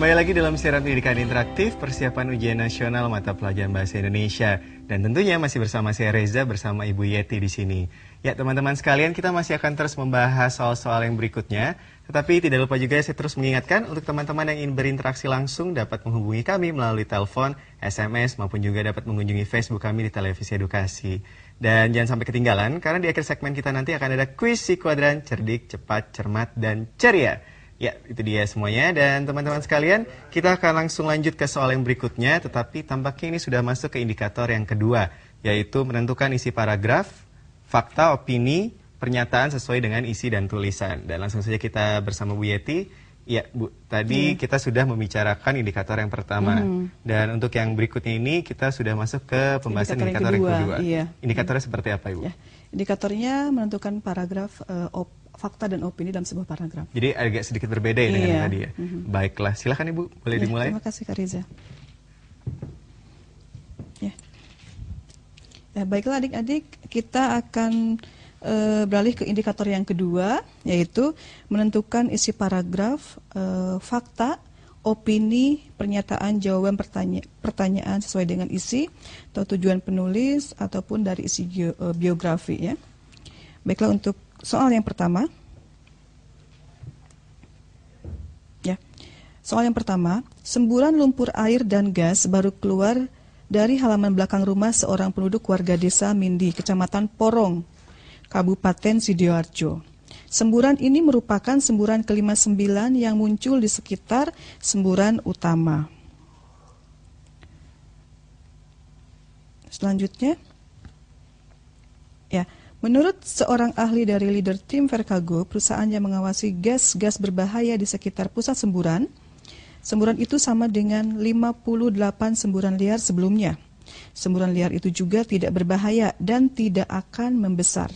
Kembali lagi dalam siaran pendidikan interaktif persiapan ujian nasional mata pelajaran bahasa Indonesia, dan tentunya masih bersama saya Reza bersama Ibu Yeti di sini. Ya teman-teman sekalian, kita masih akan terus membahas soal-soal yang berikutnya. Tetapi tidak lupa juga saya terus mengingatkan untuk teman-teman yang ingin berinteraksi langsung dapat menghubungi kami melalui telepon, SMS maupun juga dapat mengunjungi Facebook kami di Televisi Edukasi. Dan jangan sampai ketinggalan karena di akhir segmen kita nanti akan ada kuis si kuadran cerdik, cepat, cermat, dan ceria. Ya, itu dia semuanya. Dan teman-teman sekalian, kita akan langsung lanjut ke soal yang berikutnya. Tetapi tampaknya ini sudah masuk ke indikator yang kedua, yaitu menentukan isi paragraf, fakta, opini, pernyataan sesuai dengan isi dan tulisan. Dan langsung saja kita bersama Bu Yeti. Ya, Bu, tadi kita sudah membicarakan indikator yang pertama. Dan untuk yang berikutnya ini, kita sudah masuk ke pembahasan indikator yang kedua. Iya. Indikatornya seperti apa, Ibu? Ya. Indikatornya menentukan paragraf fakta dan opini dalam sebuah paragraf. Jadi agak sedikit berbeda ya dengan yang tadi ya. Baiklah, silakan Ibu, boleh dimulai. Terima kasih Kak Riza. Ya, baiklah adik-adik, kita akan beralih ke indikator yang kedua, yaitu menentukan isi paragraf, fakta, opini, pernyataan, jawaban pertanyaan sesuai dengan isi atau tujuan penulis ataupun dari isi biografi ya. Baiklah, untuk soal yang pertama. Ya. Soal yang pertama, semburan lumpur air dan gas baru keluar dari halaman belakang rumah seorang penduduk warga desa Mindi, Kecamatan Porong, Kabupaten Sidoarjo. Semburan ini merupakan semburan ke-59 yang muncul di sekitar semburan utama. Selanjutnya, ya, menurut seorang ahli dari leader tim Verkago, perusahaan yang mengawasi gas-gas berbahaya di sekitar pusat semburan, semburan itu sama dengan 58 semburan liar sebelumnya. Semburan liar itu juga tidak berbahaya dan tidak akan membesar.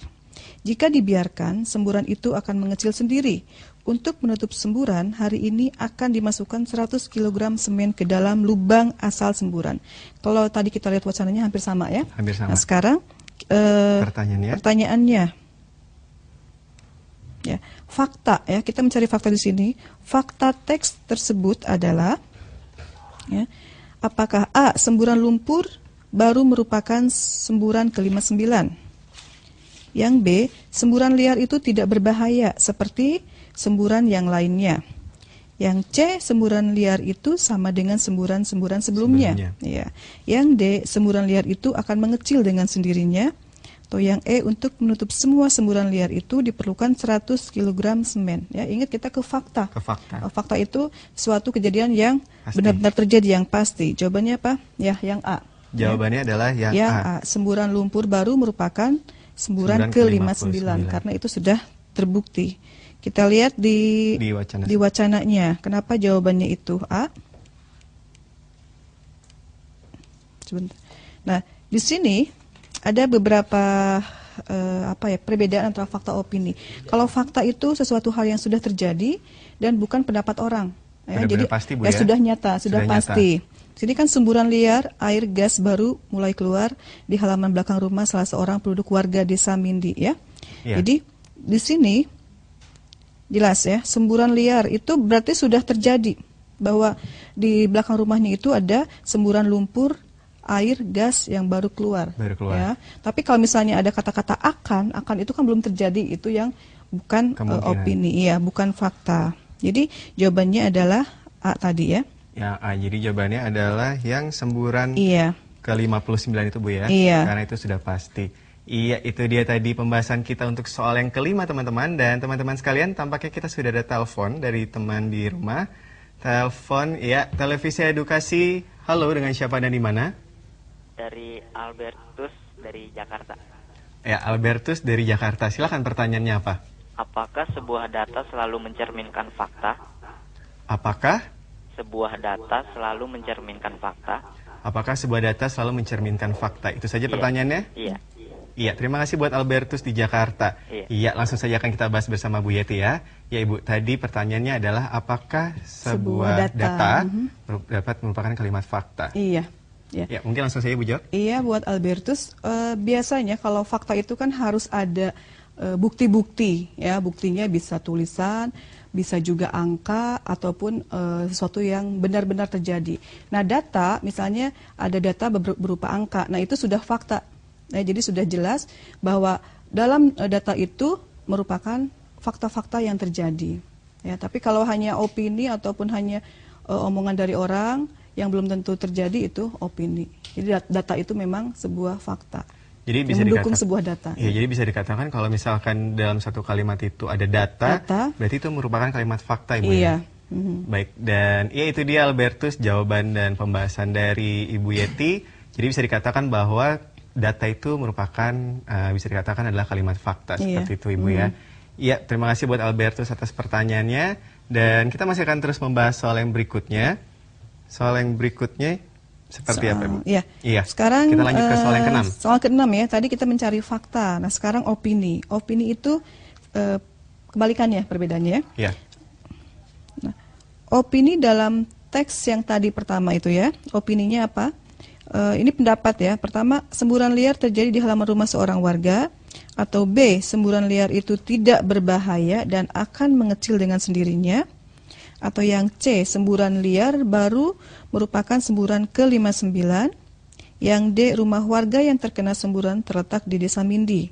Jika dibiarkan, semburan itu akan mengecil sendiri. Untuk menutup semburan, hari ini akan dimasukkan 100 kg semen ke dalam lubang asal semburan. Kalau tadi kita lihat wacananya hampir sama ya. Hampir sama. Nah, sekarang pertanyaannya. Ya, fakta ya, kita mencari fakta di sini. Fakta teks tersebut adalah ya, apakah A, semburan lumpur baru merupakan semburan ke-59? Yang B, semburan liar itu tidak berbahaya seperti semburan yang lainnya. Yang C, semburan liar itu sama dengan semburan-semburan sebelumnya. Ya. Yang D, semburan liar itu akan mengecil dengan sendirinya. Atau yang E, untuk menutup semua semburan liar itu diperlukan 100 kg semen. Ya, ingat kita ke fakta. Ke fakta. Fakta itu suatu kejadian yang benar-benar terjadi, yang pasti. Jawabannya apa? Ya, yang A. Jawabannya adalah yang A. Semburan lumpur baru merupakan semburan ke-59 karena itu sudah terbukti. Kita lihat di wacananya. Kenapa jawabannya itu A? Sebentar. Nah, di sini ada beberapa perbedaan antara fakta opini. Kalau fakta itu sesuatu hal yang sudah terjadi dan bukan pendapat orang. Ya, jadi pasti, Bu, ya, sudah nyata, sudah pasti. Sini kan semburan liar, air gas baru mulai keluar di halaman belakang rumah salah seorang penduduk warga desa Mindi ya. Jadi di sini jelas ya, semburan liar itu berarti sudah terjadi, bahwa di belakang rumahnya itu ada semburan lumpur, air, gas yang baru keluar. Ya. Tapi kalau misalnya ada kata-kata akan itu kan belum terjadi, itu yang bukan opini, ya, bukan fakta. Jadi jawabannya adalah A tadi ya. Ya, jadi jawabannya adalah yang semburan ke-59 itu, Bu ya. Karena itu sudah pasti. Iya, itu dia tadi pembahasan kita untuk soal yang kelima, teman-teman. Dan teman-teman sekalian, tampaknya kita sudah ada telepon dari teman di rumah. Telepon, ya, Televisi Edukasi. Halo, dengan siapa dan di mana? Dari Albertus dari Jakarta. Ya, Albertus dari Jakarta. Silakan, pertanyaannya apa? Apakah sebuah data selalu mencerminkan fakta? Apakah sebuah data selalu mencerminkan fakta? Apakah sebuah data selalu mencerminkan fakta? Itu saja pertanyaannya? Iya. Iya, terima kasih buat Albertus di Jakarta. Iya, langsung saja akan kita bahas bersama Bu Yeti ya. Ya Ibu, tadi pertanyaannya adalah apakah sebuah data dapat merupakan kalimat fakta? Iya. Ya, mungkin langsung saja Bu jawab. Iya, buat Albertus, biasanya kalau fakta itu kan harus ada bukti-bukti ya, buktinya bisa tulisan, bisa juga angka ataupun sesuatu yang benar-benar terjadi. Nah, data misalnya ada data berupa angka. Nah, itu sudah fakta. Nah, jadi sudah jelas bahwa dalam data itu merupakan fakta-fakta yang terjadi. Ya, tapi kalau hanya opini ataupun hanya omongan dari orang yang belum tentu terjadi, itu opini. Jadi data itu memang sebuah fakta. Jadi bisa yang mendukung dikatakan, sebuah data. Iya, jadi bisa dikatakan kalau misalkan dalam satu kalimat itu ada data, berarti itu merupakan kalimat fakta, Ibu. Iya. Ya? Baik, dan ya itu dia Albertus jawaban dan pembahasan dari Ibu Yeti. Jadi bisa dikatakan bahwa data itu merupakan bisa dikatakan adalah kalimat fakta, seperti itu, Ibu ya. Iya, terima kasih buat Albertus atas pertanyaannya. Dan kita masih akan terus membahas soal yang berikutnya. Soal yang berikutnya seperti apa, Ibu? Iya. Sekarang kita lanjut ke soal yang ke-6. Soal ke-6 ya. Tadi kita mencari fakta. Nah, sekarang opini. Opini itu kebalikannya, perbedaannya. Iya. Nah, opini dalam teks yang tadi pertama itu ya. Opininya apa? Ini pendapat ya. Pertama, semburan liar terjadi di halaman rumah seorang warga. Atau B, semburan liar itu tidak berbahaya dan akan mengecil dengan sendirinya. Atau yang C, semburan liar baru merupakan semburan ke-59. Yang D, rumah warga yang terkena semburan terletak di Desa Mindi.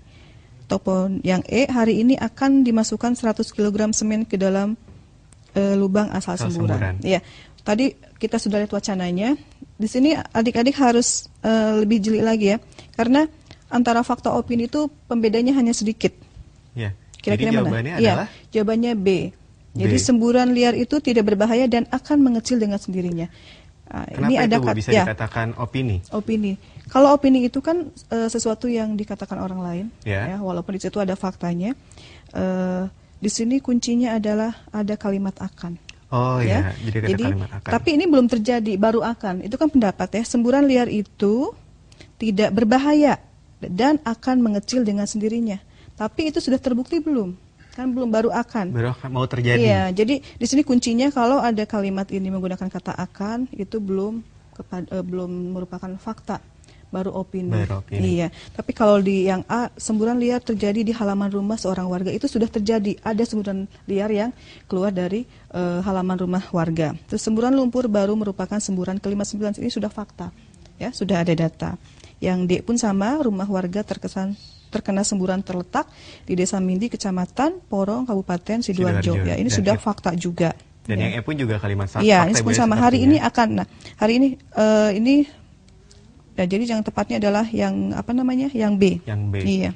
Ataupun yang E, hari ini akan dimasukkan 100 kg semen ke dalam lubang asal semburan. Ya, tadi kita sudah lihat wacananya. Di sini adik-adik harus lebih jeli lagi ya, karena antara fakta opini itu pembedanya hanya sedikit. Ya. Kira-kira jadi mana? Jawabannya adalah? Jawabannya B. Jadi semburan liar itu tidak berbahaya dan akan mengecil dengan sendirinya. Kenapa ini ada itu Bu, bisa dikatakan opini? Opini. Kalau opini itu kan sesuatu yang dikatakan orang lain, ya, walaupun di situ ada faktanya. Di sini kuncinya adalah ada kalimat akan. Oh ya, jadi ada kalimat akan. Tapi ini belum terjadi, baru akan. Itu kan pendapat ya. Semburan liar itu tidak berbahaya dan akan mengecil dengan sendirinya. Tapi itu sudah terbukti belum? Kan belum, baru akan. Baru akan mau terjadi. Iya, jadi di sini kuncinya kalau ada kalimat ini menggunakan kata akan, itu belum merupakan fakta, baru opini. Iya. Tapi kalau di yang A, semburan liar terjadi di halaman rumah seorang warga, itu sudah terjadi. Ada semburan liar yang keluar dari halaman rumah warga. Terus semburan lumpur baru merupakan semburan ke-59, ini sudah fakta. Ya, sudah ada data. Yang D pun sama, rumah warga terkena semburan terletak di Desa Mindi, Kecamatan Porong, Kabupaten Sidoarjo. Ya, ini sudah fakta juga. Dan yang E pun juga kalimat fakta. Iya, ini pun sama. Hari ini akan. Nah, hari ini ya, jadi yang tepatnya adalah yang apa namanya? Yang B. Yang B. Iya.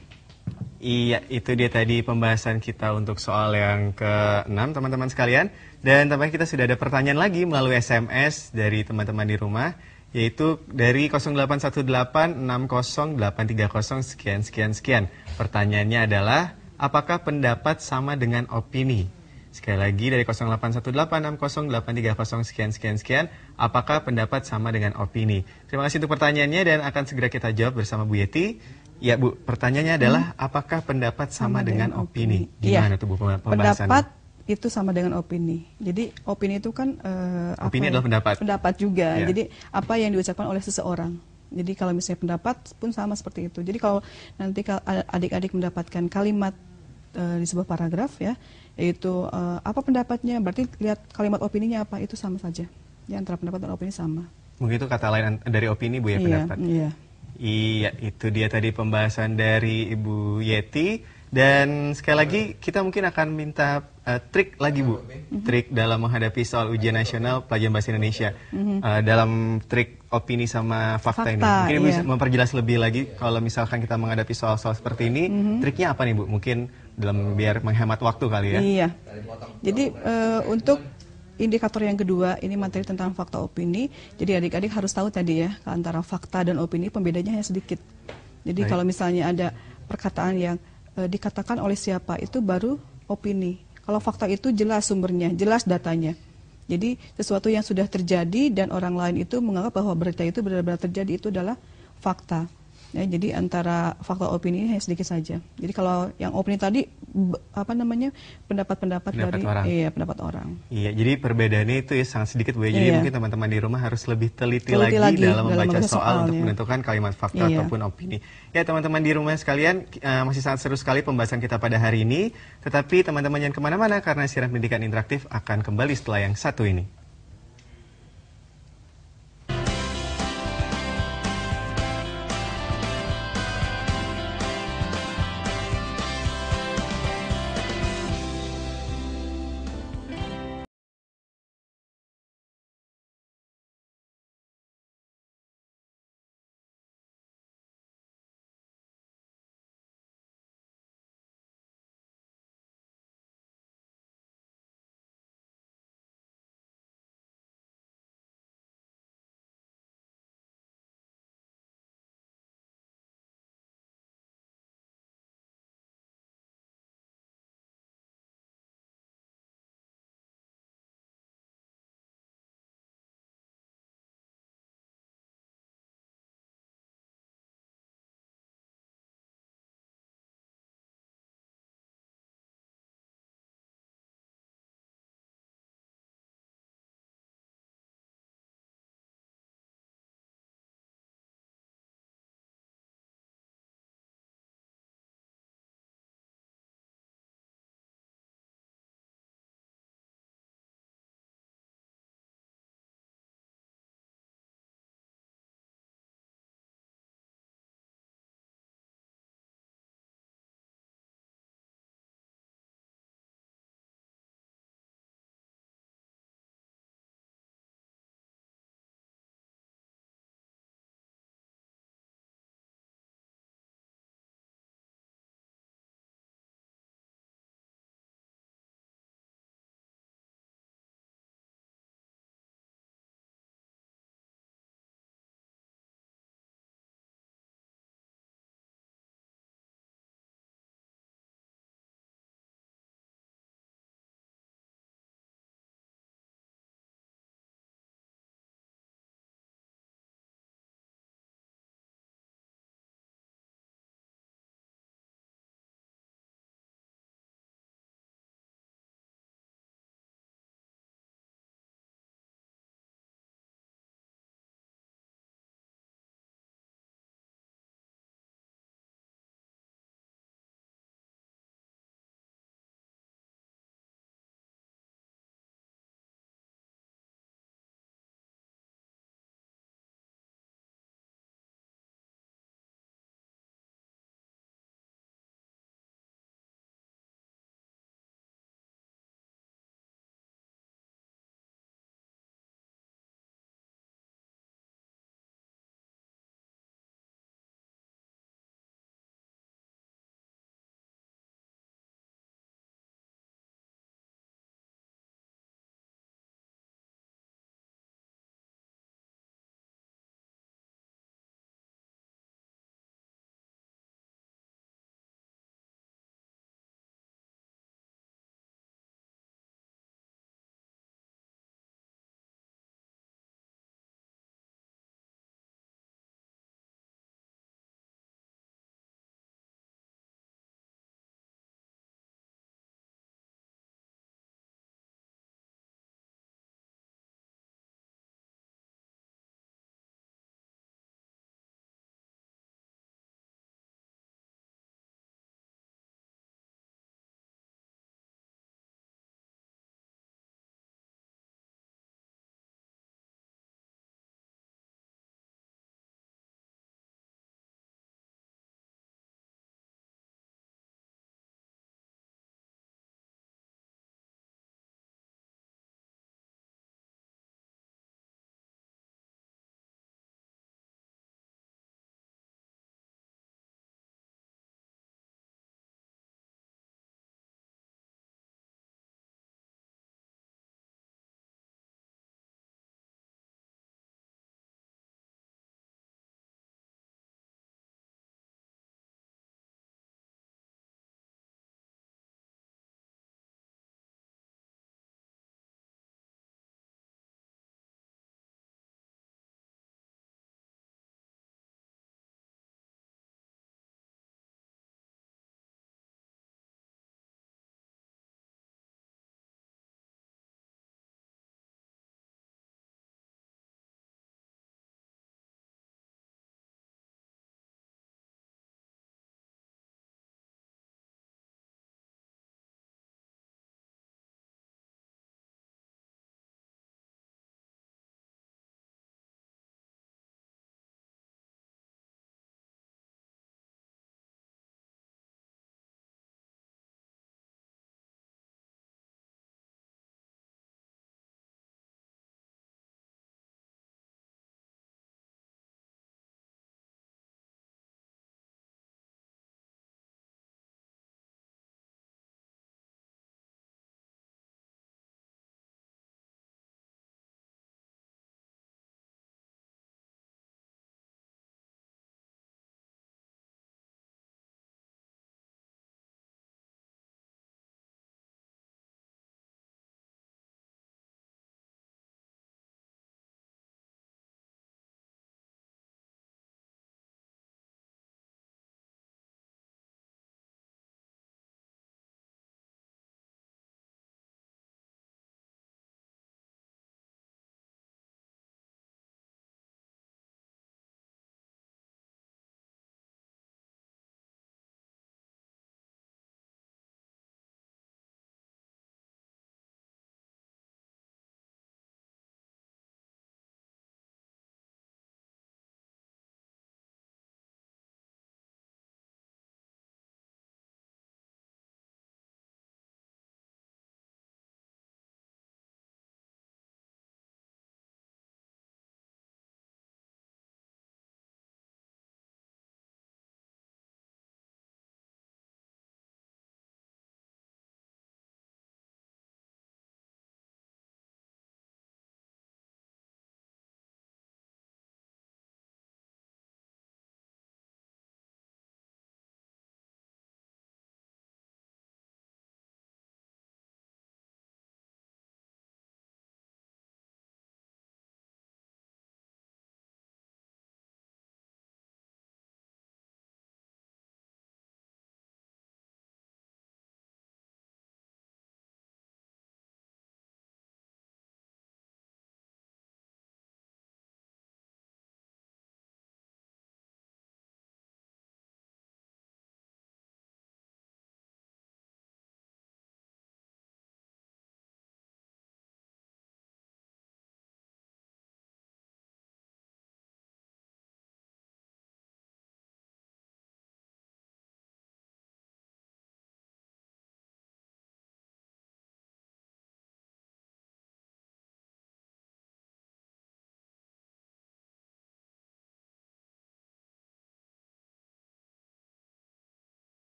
Iya, itu dia tadi pembahasan kita untuk soal yang ke-6, teman-teman sekalian. Dan tampaknya kita sudah ada pertanyaan lagi melalui SMS dari teman-teman di rumah, yaitu dari 0818608330 sekian. Pertanyaannya adalah, apakah pendapat sama dengan opini? Sekali lagi dari 0818608330 sekian. Apakah pendapat sama dengan opini? Terima kasih untuk pertanyaannya dan akan segera kita jawab bersama Bu Yeti. Ya Bu, pertanyaannya adalah apakah pendapat sama dengan opini? Gimana tuh Bu pembahasannya? Pendapat itu sama dengan opini. Jadi opini itu kan opini adalah pendapat. Pendapat juga. Ya. Jadi apa yang diucapkan oleh seseorang. Jadi kalau misalnya pendapat pun sama seperti itu. Jadi kalau nanti adik-adik mendapatkan kalimat di sebuah paragraf ya, yaitu apa pendapatnya, berarti lihat kalimat opininya apa, itu sama saja. Ya, antara pendapat dan opini sama. Mungkin itu kata lain dari opini Bu ya, pendapat. Iya, itu dia tadi pembahasan dari Ibu Yeti. Dan sekali lagi kita mungkin akan minta trik lagi Bu, trik dalam menghadapi soal ujian nasional pelajaran bahasa Indonesia. Dalam trik opini sama fakta ini. Mungkin Ibu bisa memperjelas lebih lagi kalau misalkan kita menghadapi soal-soal seperti ini, triknya apa nih Bu? Mungkin dalam biar menghemat waktu kali ya. Iya. Jadi untuk indikator yang kedua, ini materi tentang fakta opini. Jadi adik-adik harus tahu tadi ya, antara fakta dan opini pembedanya hanya sedikit. Jadi kalau misalnya ada perkataan yang dikatakan oleh siapa, itu baru opini. Kalau fakta itu jelas sumbernya, jelas datanya. Jadi sesuatu yang sudah terjadi dan orang lain itu menganggap bahwa berita itu benar-benar terjadi, itu adalah fakta. Ya, jadi antara fakta opini ini hanya sedikit saja. Jadi kalau yang opini tadi pendapat-pendapat dari orang. Iya, pendapat orang. Iya, jadi perbedaannya itu ya sangat sedikit Bu. Ya. Jadi Iya. mungkin teman-teman di rumah harus lebih teliti Teliti lagi lagi dalam membaca membaca soal untuk soalnya. menentukan kalimat fakta Iya. ataupun opini. Ya, teman-teman di rumah sekalian, masih sangat seru sekali pembahasan kita pada hari ini. Tetapi teman-teman jangan kemana-mana karena siaran pendidikan interaktif akan kembali setelah yang satu ini.